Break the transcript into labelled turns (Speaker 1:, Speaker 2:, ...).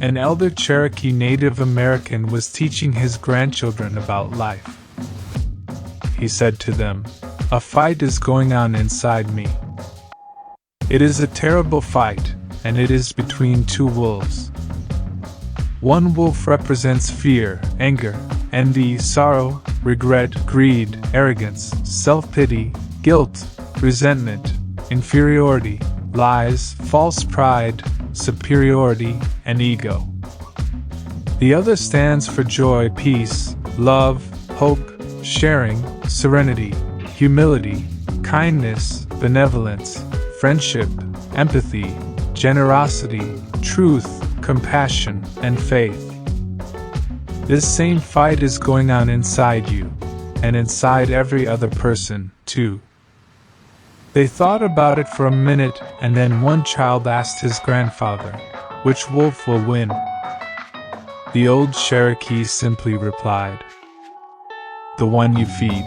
Speaker 1: An elder Cherokee Native American was teaching his grandchildren about life. He said to them, "A fight is going on inside me. It is a terrible fight, and it is between two wolves. One wolf represents fear, anger, envy, sorrow, regret, greed, arrogance, self-pity, guilt, resentment, inferiority, lies, false pride, superiority, and ego. The other stands for joy, peace, love, hope, sharing, serenity, humility, kindness, benevolence, friendship, empathy, generosity, truth, compassion, and faith. This same fight is going on inside you, and inside every other person, too." They thought about it for a minute, and then one child asked his grandfather, "Which wolf will win?" The old Cherokee simply replied, "The one you feed."